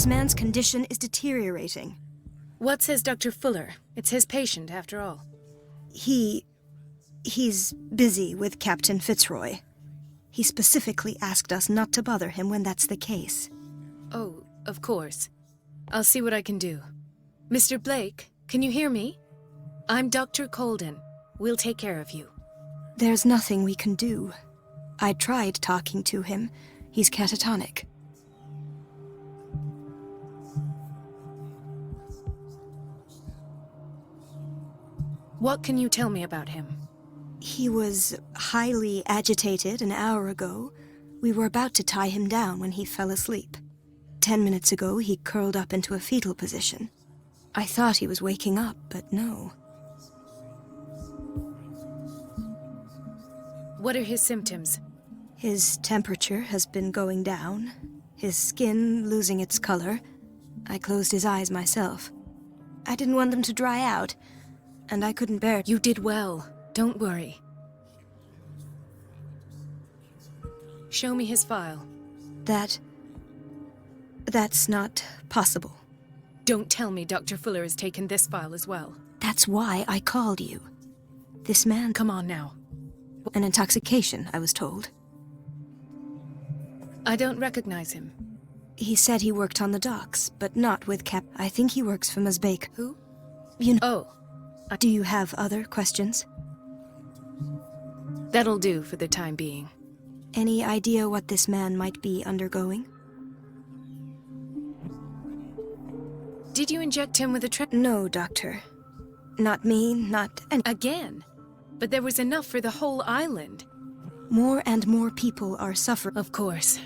This man's condition is deteriorating. What says Dr. Fuller? It's his patient, after all. He's busy with Captain Fitzroy. He specifically asked us not to bother him when that's the case. Oh, of course. I'll see what I can do. Mr. Blake, can you hear me? I'm Dr. Colden. We'll take care of you. There's nothing we can do. I tried talking to him. He's catatonic. What can you tell me about him? He was highly agitated an hour ago. We were about to tie him down when he fell asleep. 10 minutes ago, he curled up into a fetal position. I thought he was waking up, but no. What are his symptoms? His temperature has been going down, his skin losing its color. I closed his eyes myself. I didn't want them to dry out, and I couldn't bear it. You did well. Don't worry. Show me his file. That's not possible. Don't tell me Dr. Fuller has taken this file as well. That's why I called you. This man... Come on now. An intoxication, I was told. I don't recognize him. He said he worked on the docks, but not with Cap... I think he works for Ms. Baker. Who? You know... Oh. Do you have other questions? That'll do for the time being. Any idea what this man might be undergoing? Did you inject him with a No, Doctor. Not me, not any... Again? But there was enough for the whole island. More and more people are suffering. Of course.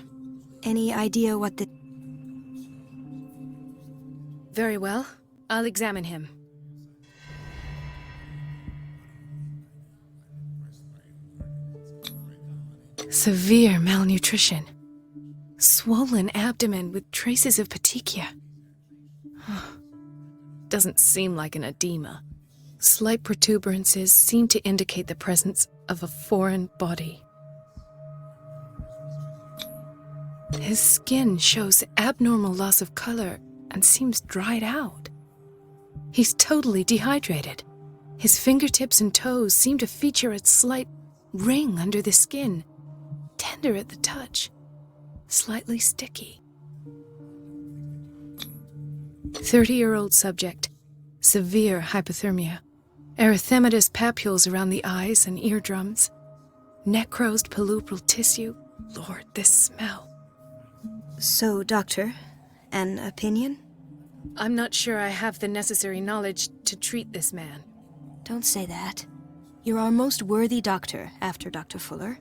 Any idea what the... Very well. I'll examine him. Severe malnutrition. Swollen abdomen with traces of petechia. Doesn't seem like an edema. Slight protuberances seem to indicate the presence of a foreign body. His skin shows abnormal loss of color and seems dried out. He's totally dehydrated. His fingertips and toes seem to feature a slight ring under the skin, tender at the touch, slightly sticky. 30-year-old subject, severe hypothermia, erythematous papules around the eyes and eardrums, necrosed palpebral tissue. Lord, this smell. So, Doctor, an opinion? I'm not sure I have the necessary knowledge to treat this man. Don't say that. You're our most worthy doctor after Dr. Fuller.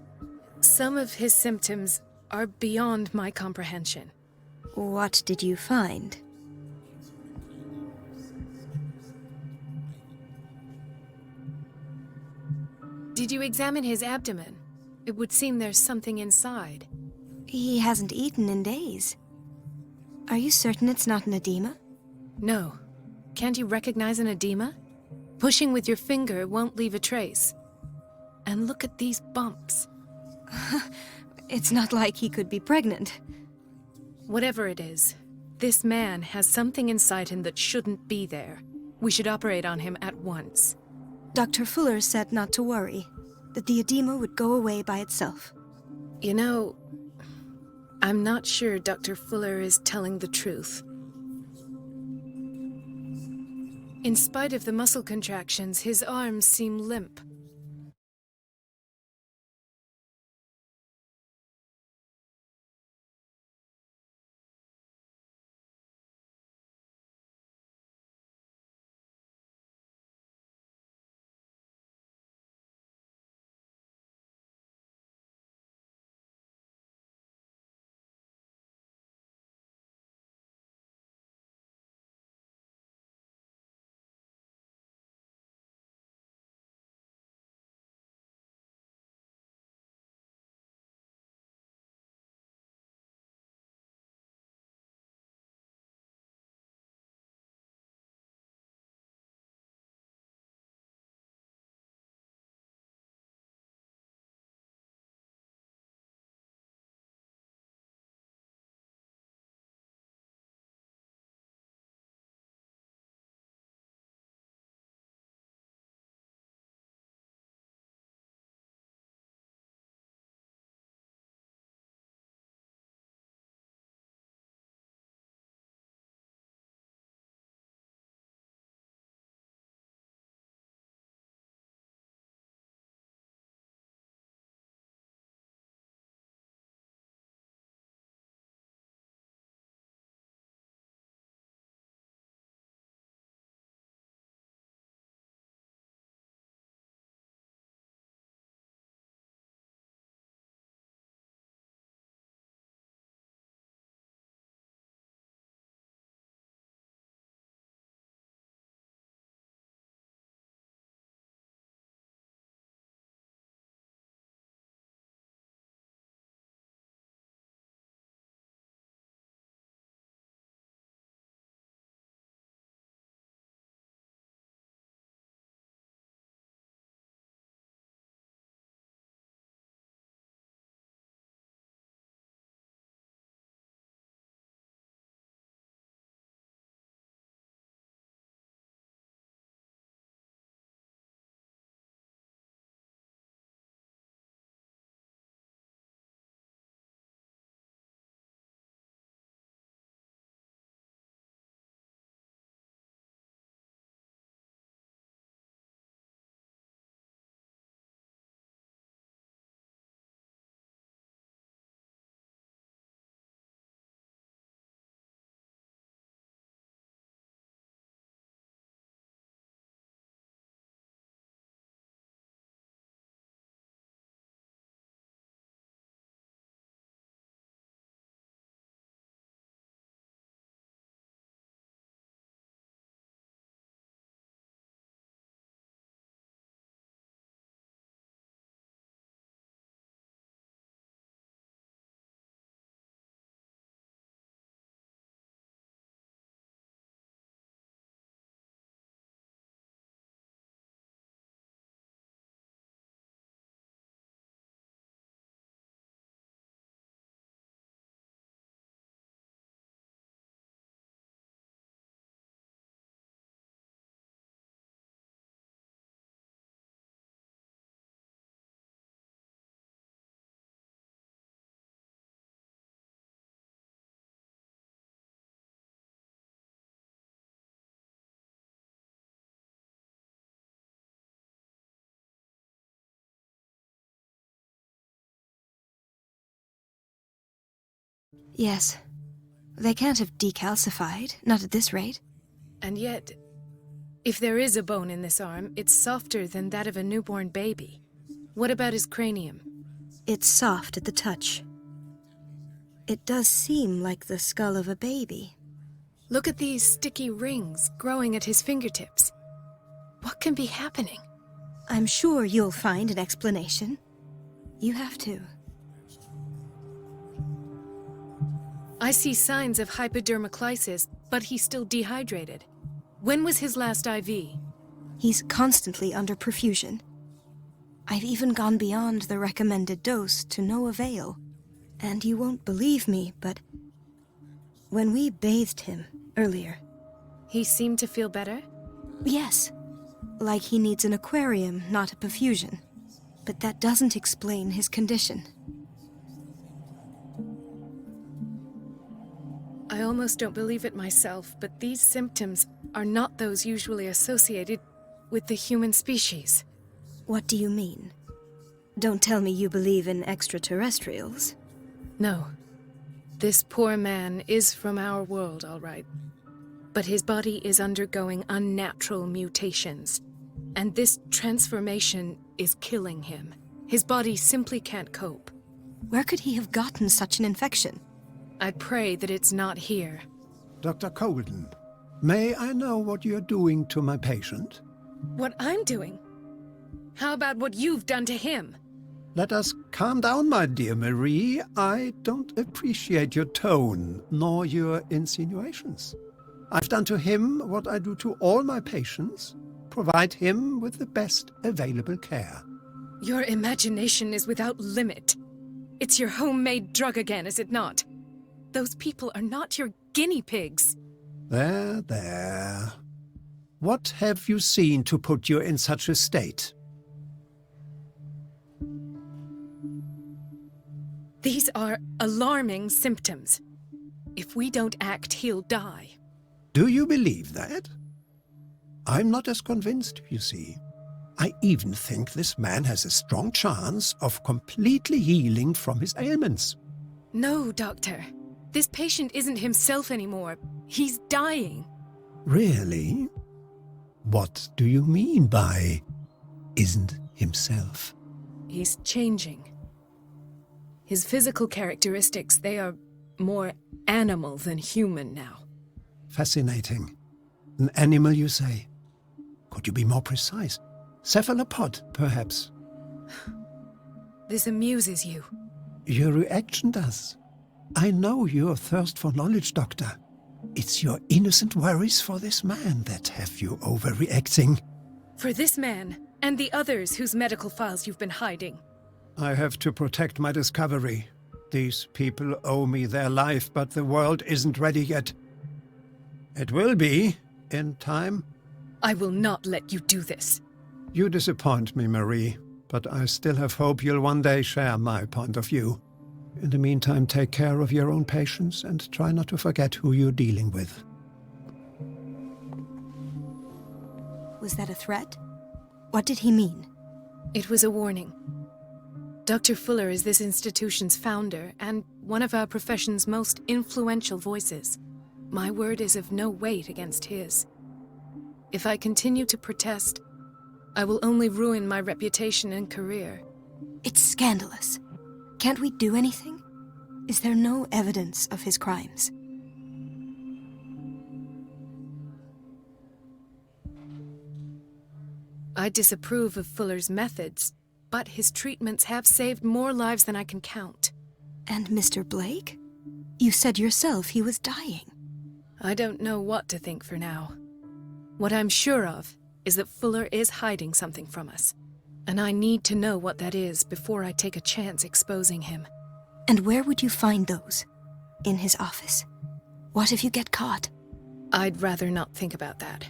Some of his symptoms are beyond my comprehension. What did you find? Did you examine his abdomen? It would seem there's something inside. He hasn't eaten in days. Are you certain it's not an edema? No. Can't you recognize an edema? Pushing with your finger won't leave a trace. And look at these bumps. It's not like he could be pregnant. Whatever it is, this man has something inside him that shouldn't be there. We should operate on him at once. Dr. Fuller said not to worry, that the edema would go away by itself. You know, I'm not sure Dr. Fuller is telling the truth. In spite of the muscle contractions, his arms seem limp. Yes. They can't have decalcified, not at this rate. And yet, if there is a bone in this arm, it's softer than that of a newborn baby. What about his cranium? It's soft at the touch. It does seem like the skull of a baby. Look at these sticky rings growing at his fingertips. What can be happening? I'm sure you'll find an explanation. You have to. I see signs of hypodermoclysis, but he's still dehydrated. When was his last IV? He's constantly under perfusion. I've even gone beyond the recommended dose to no avail. And you won't believe me, but when we bathed him earlier... He seemed to feel better? Yes. Like he needs an aquarium, not a perfusion. But that doesn't explain his condition. I almost don't believe it myself, but these symptoms are not those usually associated with the human species. What do you mean? Don't tell me you believe in extraterrestrials. No. This poor man is from our world, all right. But his body is undergoing unnatural mutations. And this transformation is killing him. His body simply can't cope. Where could he have gotten such an infection? I pray that it's not here. Dr. Colden, may I know what you're doing to my patient? What I'm doing? How about what you've done to him? Let us calm down, my dear Marie. I don't appreciate your tone, nor your insinuations. I've done to him what I do to all my patients, provide him with the best available care. Your imagination is without limit. It's your homemade drug again, is it not? Those people are not your guinea pigs. There, there. What have you seen to put you in such a state? These are alarming symptoms. If we don't act, he'll die. Do you believe that? I'm not as convinced, you see. I even think this man has a strong chance of completely healing from his ailments. No, Doctor. This patient isn't himself anymore. He's dying. Really? What do you mean by isn't himself? He's changing. His physical characteristics, they are more animal than human now. Fascinating. An animal, you say? Could you be more precise? Cephalopod, perhaps? This amuses you. Your reaction does. I know your thirst for knowledge, Doctor. It's your innocent worries for this man that have you overreacting. For this man, and the others whose medical files you've been hiding. I have to protect my discovery. These people owe me their life, but the world isn't ready yet. It will be, in time. I will not let you do this. You disappoint me, Marie, but I still have hope you'll one day share my point of view. In the meantime, take care of your own patients and try not to forget who you're dealing with. Was that a threat? What did he mean? It was a warning. Dr. Fuller is this institution's founder and one of our profession's most influential voices. My word is of no weight against his. If I continue to protest, I will only ruin my reputation and career. It's scandalous. Can't we do anything? Is there no evidence of his crimes? I disapprove of Fuller's methods, but his treatments have saved more lives than I can count. And Mr. Blake? You said yourself he was dying. I don't know what to think for now. What I'm sure of is that Fuller is hiding something from us. And I need to know what that is before I take a chance exposing him. And where would you find those? In his office? What if you get caught? I'd rather not think about that.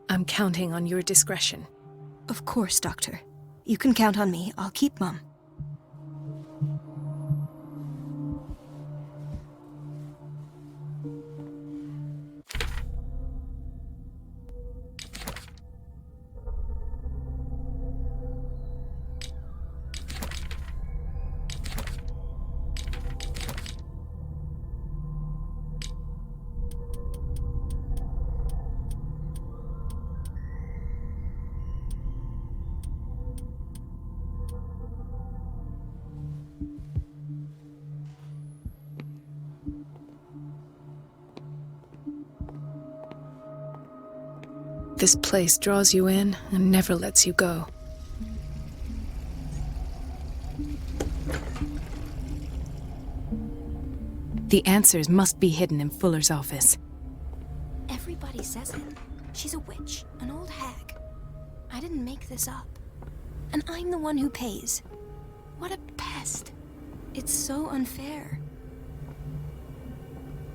I'm counting on your discretion. Of course, Doctor. You can count on me. I'll keep Mum. This place draws you in and never lets you go. The answers must be hidden in Fuller's office. Everybody says it. She's a witch, an old hag. I didn't make this up. And I'm the one who pays. What a pest. It's so unfair.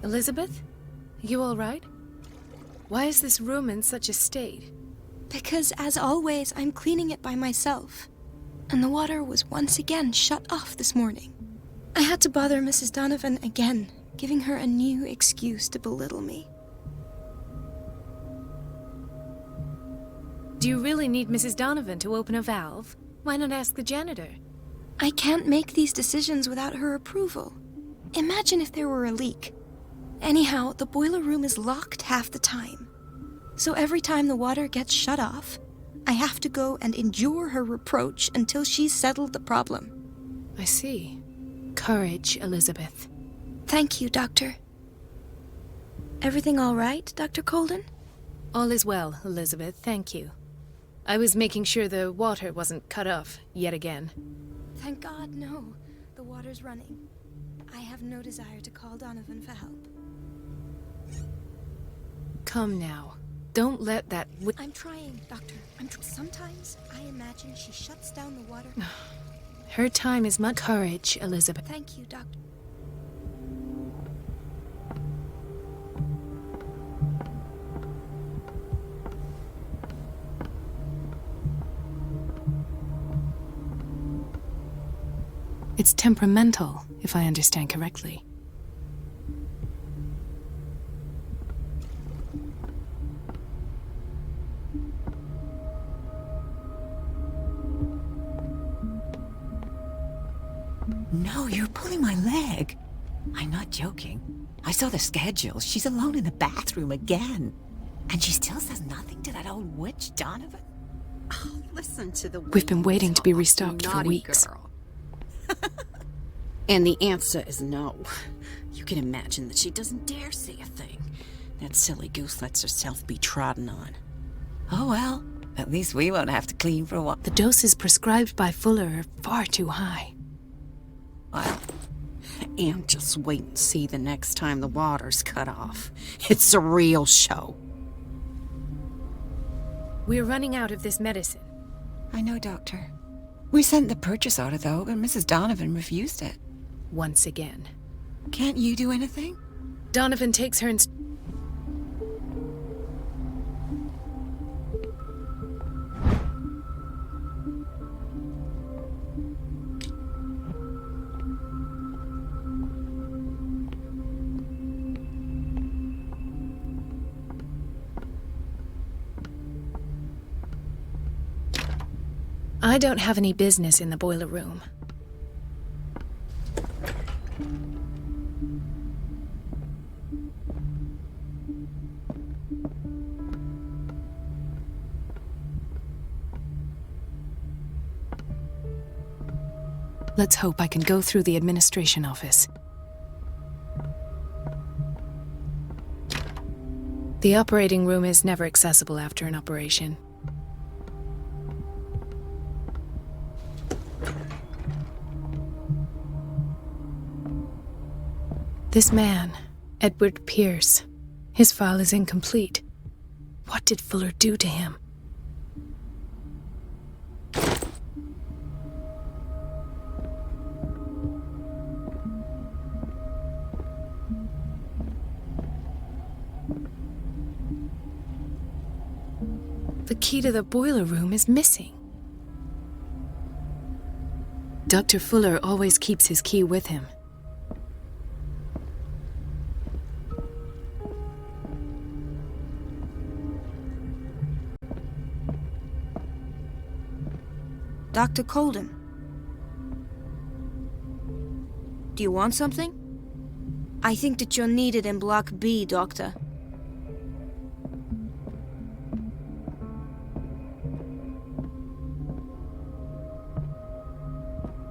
Elizabeth? You all right? Why is this room in such a state? Because, as always, I'm cleaning it by myself. And the water was once again shut off this morning. I had to bother Mrs. Donovan again, giving her a new excuse to belittle me. Do you really need Mrs. Donovan to open a valve? Why not ask the janitor? I can't make these decisions without her approval. Imagine if there were a leak. Anyhow, the boiler room is locked half the time. So every time the water gets shut off, I have to go and endure her reproach until she's settled the problem. I see. Courage, Elizabeth. Thank you, Doctor. Everything all right, Dr. Colden? All is well, Elizabeth, thank you. I was making sure the water wasn't cut off yet again. Thank God, no. The water's running. I have no desire to call Donovan for help. Come now. Don't let that I'm trying, Doctor. Sometimes I imagine she shuts down the water. Her time is much courage, Elizabeth. Thank you, Doctor. It's temperamental, if I understand correctly. No, you're pulling my leg. I'm not joking. I saw the schedule. She's alone in the bathroom again. And she still says nothing to that old witch, Donovan. Oh, listen to the We've been waiting to be restocked for naughty weeks. girl. And the answer is no. You can imagine that she doesn't dare say a thing. That silly goose lets herself be trodden on. Oh well, at least we won't have to clean for a while. The doses prescribed by Fuller are far too high. Well, And just wait and see the next time the water's cut off. It's a real show. We're running out of this medicine. I know, Doctor. We sent the purchase order, though, and Mrs. Donovan refused it. Once again. Can't you do anything? Donovan takes her I don't have any business in the boiler room. Let's hope I can go through the administration office. The operating room is never accessible after an operation. This man, Edward Pierce, his file is incomplete. What did Fuller do to him? The key to the boiler room is missing. Dr. Fuller always keeps his key with him. Dr. Colden. Do you want something? I think that you're needed in Block B, Doctor.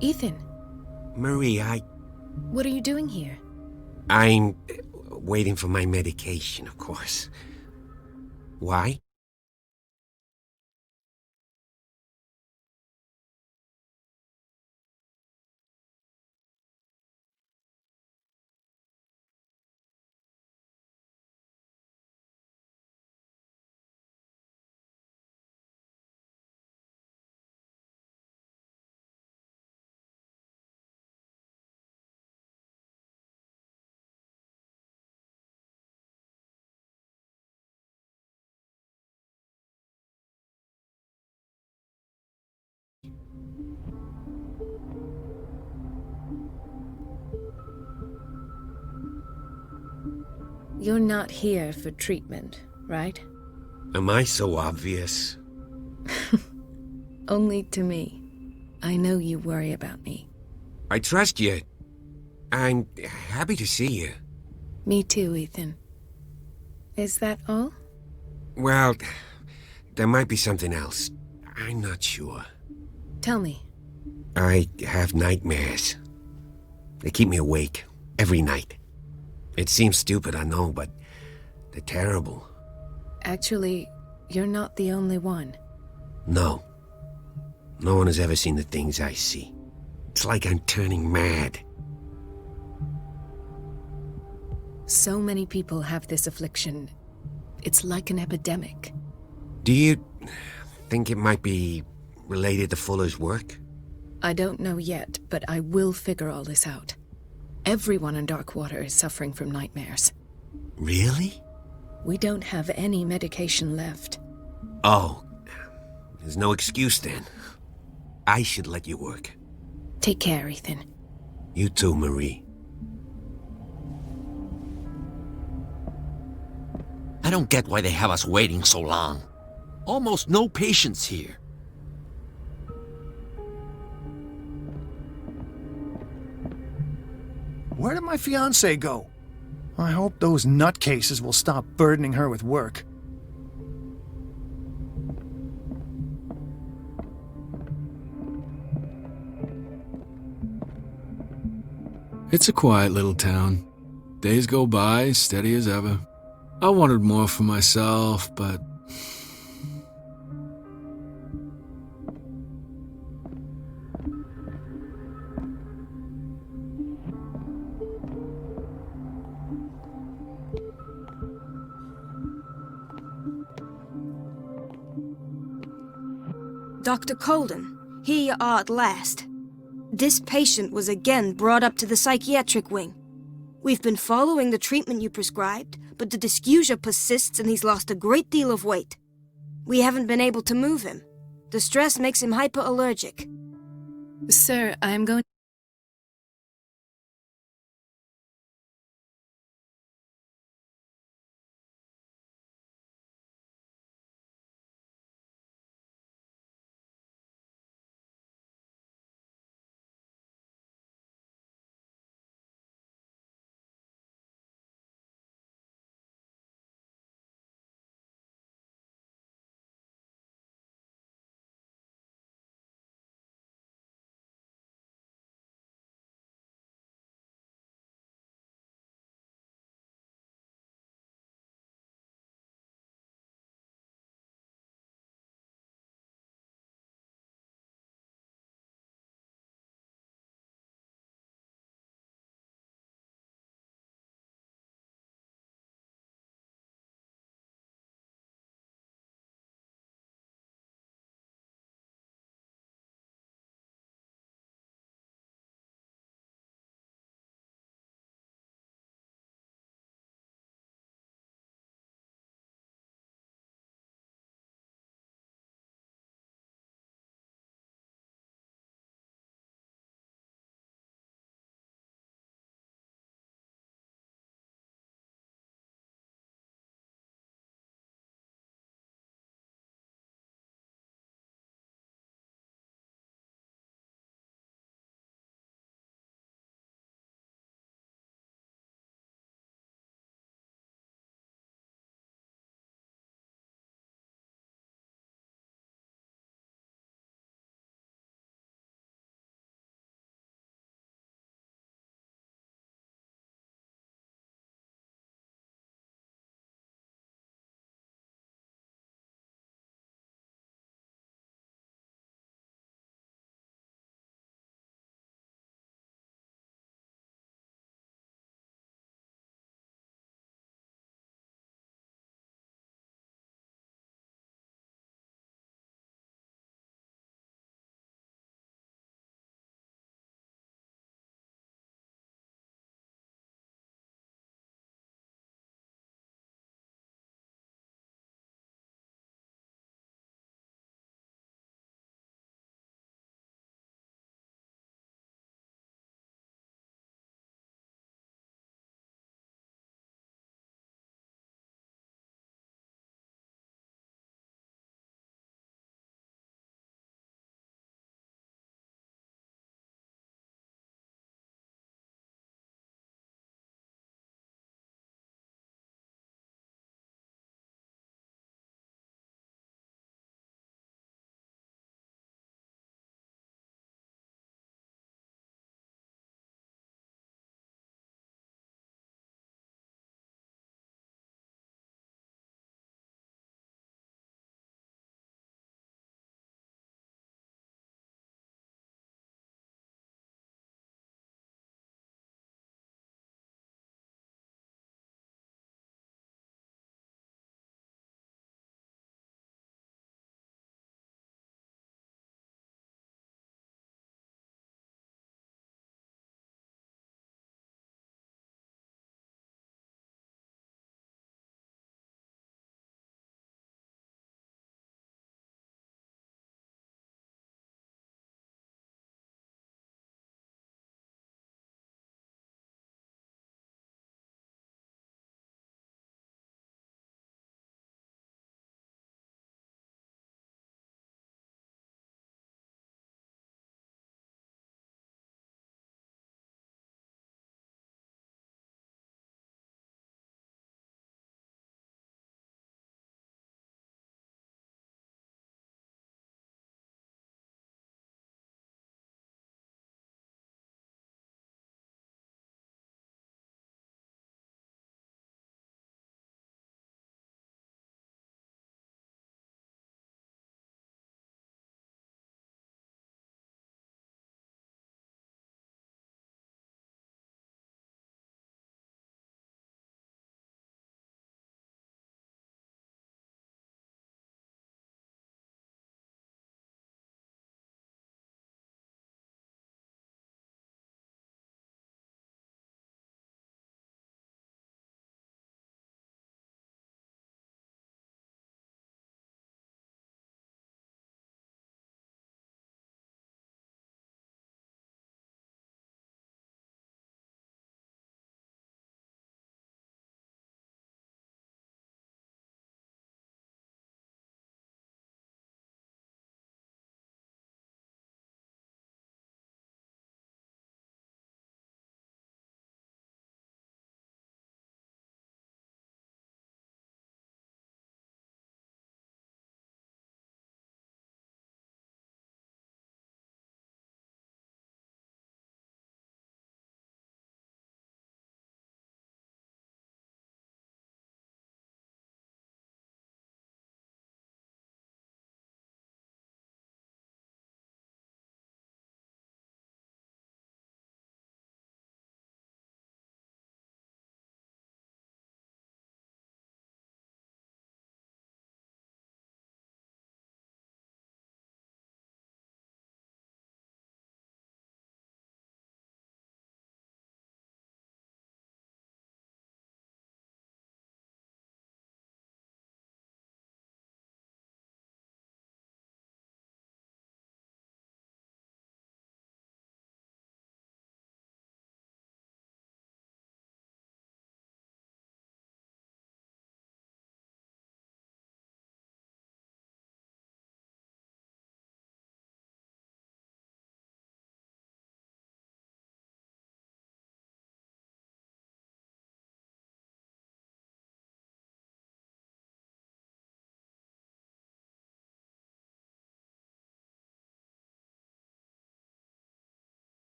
Ethan, Marie, what are you doing here? I'm waiting for my medication, of course. Why? You're not here for treatment, right? Am I so obvious? Only to me. I know you worry about me. I trust you. I'm happy to see you. Me too, Ethan. Is that all? Well, there might be something else. I'm not sure. Tell me. I have nightmares. They keep me awake every night. It seems stupid, I know, but they're terrible. Actually, you're not the only one. No. No one has ever seen the things I see. It's like I'm turning mad. So many people have this affliction. It's like an epidemic. Do you think it might be related to Fuller's work? I don't know yet, but I will figure all this out. Everyone in Darkwater is suffering from nightmares. Really? We don't have any medication left. Oh, there's no excuse then. I should let you work. Take care, Ethan. You too, Marie. I don't get why they have us waiting so long. Almost no patients here. Where did my fiancée go? I hope those nutcases will stop burdening her with work. It's a quiet little town. Days go by, steady as ever. I wanted more for myself, but... Dr. Colden, here you are at last. This patient was again brought up to the psychiatric wing. We've been following the treatment you prescribed, but the dysgeusia persists and he's lost a great deal of weight. We haven't been able to move him. The stress makes him hyperallergic. Sir, I am going